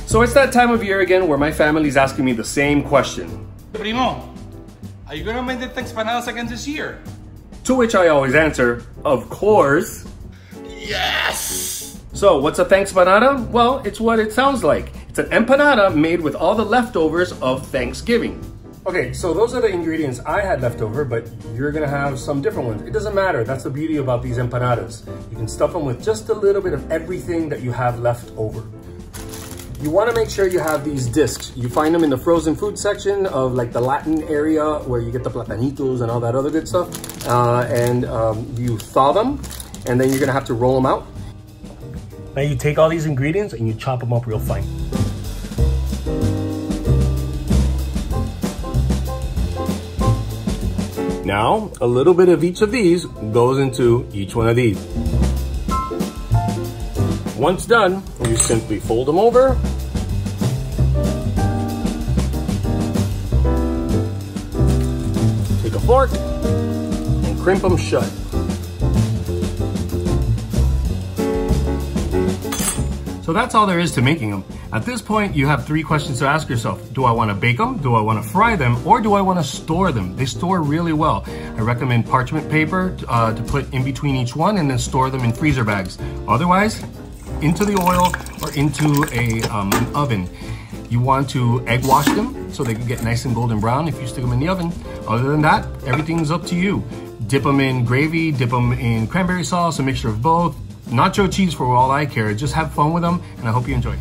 So it's that time of year again where my family's asking me the same question. Primo, are you gonna make the Thankspanadas again this year? To which I always answer, of course. Yes! So what's a Thankspanada? Well, it's what it sounds like. It's an empanada made with all the leftovers of Thanksgiving. Okay, so those are the ingredients I had left over, but you're gonna have some different ones. It doesn't matter, that's the beauty about these empanadas. You can stuff them with just a little bit of everything that you have left over. You wanna make sure you have these discs. You find them in the frozen food section of like the Latin area where you get the platanitos and all that other good stuff. You thaw them, and then you're gonna have to roll them out. Now you take all these ingredients and you chop them up real fine. Now, a little bit of each of these goes into each one of these. Once done, you simply fold them over. Take a fork and crimp them shut. So that's all there is to making them. At this point, you have 3 questions to ask yourself. Do I want to bake them? Do I want to fry them? Or do I want to store them? They store really well. I recommend parchment paper to put in between each one and then store them in freezer bags. Otherwise, into the oil or into an oven. You want to egg wash them so they can get nice and golden brown if you stick them in the oven. Other than that, everything's up to you. Dip them in gravy, dip them in cranberry sauce, a mixture of both. Nacho cheese for all I care. Just have fun with them, and I hope you enjoy.